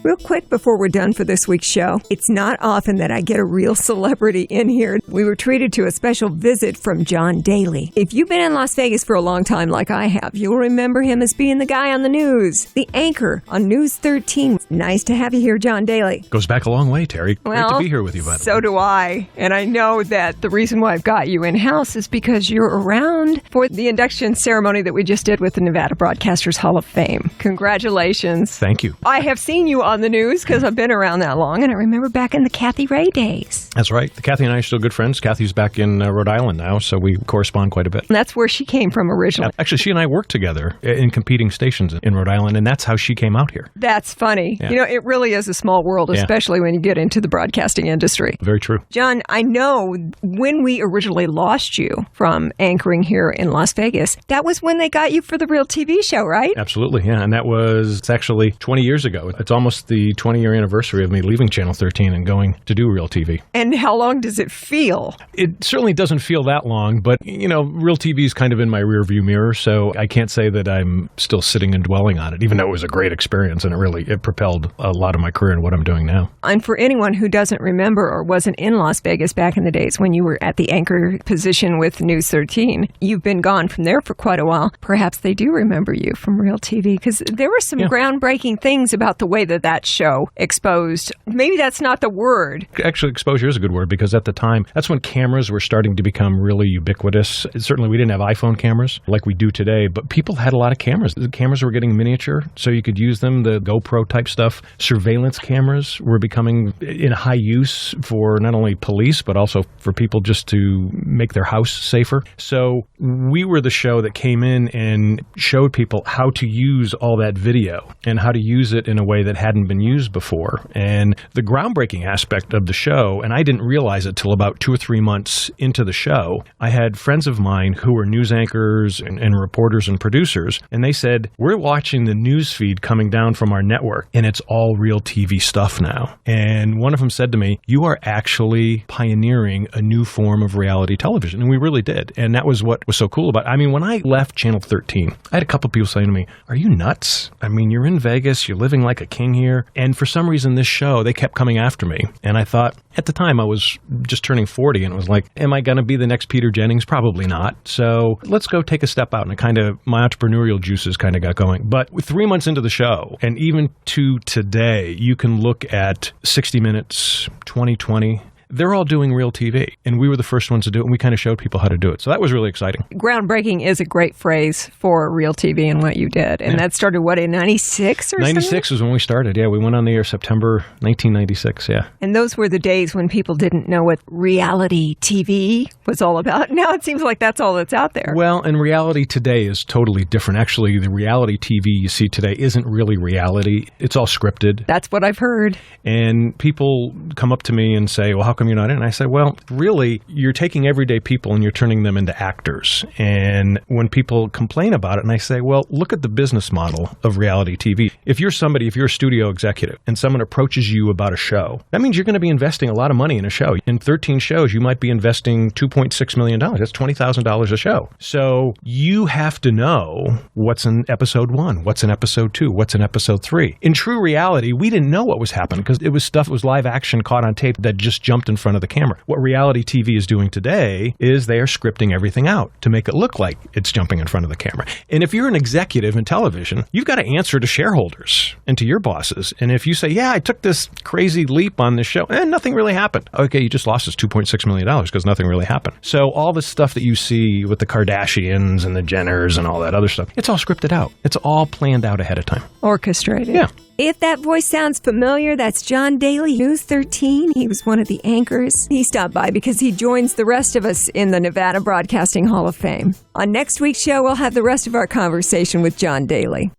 Real quick before we're done for this week's show, it's not often that I get a real celebrity in here. We were treated to a special visit from John Daly. If you've been in Las Vegas for a long time like I have, you'll remember him as being the guy on the news, the anchor on News 13. Nice to have you here, John Daly. Goes back a long way, Terry. Great to be here with you, by the way. So do I. And I know that the reason why I've got you in-house is because you're around for the induction ceremony that we just did with the Nevada Broadcasters Hall of Fame. Congratulations. Thank you. I have seen you on the news because I've been around that long, and I remember back in the Kathy Ray days. That's right. Kathy and I are still good friends. Kathy's back in Rhode Island now, so we correspond quite a bit. And that's where she came from originally. Actually, she and I worked together in competing stations in Rhode Island, and that's how she came out here. That's funny. Yeah. You know, it really is a small world, especially when you get into the broadcasting industry. Very true. John, I know when we originally lost you from anchoring here in Las Vegas, that was when they got you for the Real TV show, right? Absolutely, yeah. And it's actually 20 years ago. It's almost the 20-year anniversary of me leaving Channel 13 and going to do Real TV. And how long does it feel? It certainly doesn't feel that long, but, you know, Real TV is kind of in my rearview mirror, so I can't say that I'm still sitting and dwelling on it, even though it was a great experience and it propelled a lot of my career in what I'm doing now. And for anyone who doesn't remember or wasn't in Las Vegas back in the days when you were at the anchor position with News 13, you've been gone from there for quite a while. Perhaps they do remember you from Real TV because there were some groundbreaking things about the way that show exposed. Maybe that's not the word. Actually, exposure is a good word because at the time, that's when cameras were starting to become really ubiquitous. Certainly, we didn't have iPhone cameras like we do today, but people had a lot of cameras. The cameras were getting miniature, so you could use them, the GoPro type stuff. Surveillance cameras were becoming in high use for not only police, but also for people just to make their house safer. So we were the show that came in and showed people how to use all that video and how to use it in a way that hadn't been used before. And the groundbreaking aspect of the show, and I didn't realize it till about 2 or 3 months into the show, I had friends of mine who were news anchors and reporters and producers, and they said, we're watching the news feed coming down from our network, and it's all Real TV stuff now. And one of them said to me, you are actually pioneering a new form of reality television. And we really did. And that was what was so cool about it. I mean, when I left Channel 13, I had a couple people saying to me, are you nuts? I mean, you're in Vegas, you're living like a king here. And for some reason, this show, they kept coming after me. And I thought, at the time, I was just turning 40, and it was like, am I going to be the next Peter Jennings? Probably not. So let's go take a step out. And my entrepreneurial juices kind of got going. But 3 months into the show, and even to today, you can look at 60 Minutes, 2020, they're all doing Real TV, and we were the first ones to do it, and we kind of showed people how to do it. So that was really exciting. Groundbreaking is a great phrase for Real TV and what you did. And that started, in 96 or 96 something? was when we started, yeah. We went on the air September 1996, yeah. And those were the days when people didn't know what reality TV was all about. Now it seems like that's all that's out there. Well, and reality today is totally different. Actually, the reality TV you see today isn't really reality. It's all scripted. That's what I've heard. And people come up to me and say, well, how come you're not in? And I say, well, really, you're taking everyday people and you're turning them into actors. And when people complain about it, and I say, well, look at the business model of reality TV. If you're a studio executive and someone approaches you about a show, that means you're going to be investing a lot of money in a show. In 13 shows, you might be investing $2.6 million. That's $20,000 a show. So you have to know what's in episode 1, what's in episode 2, what's in episode 3. In true reality, we didn't know what was happening because it was live action caught on tape that just jumped in front of the camera. What reality TV is doing today is they are scripting everything out to make it look like it's jumping in front of the camera. And if you're an executive in television, you've got to answer to shareholders and to your bosses. And if you say, yeah, I took this crazy leap on this show and nothing really happened. Okay, you just lost us $2.6 million because nothing really happened. So all this stuff that you see with the Kardashians and the Jenners and all that other stuff, it's all scripted out. It's all planned out ahead of time. Orchestrated. Yeah. If that voice sounds familiar, that's John Daly, News 13. He was one of the anchors. He stopped by because he joins the rest of us in the Nevada Broadcasting Hall of Fame. On next week's show, we'll have the rest of our conversation with John Daly.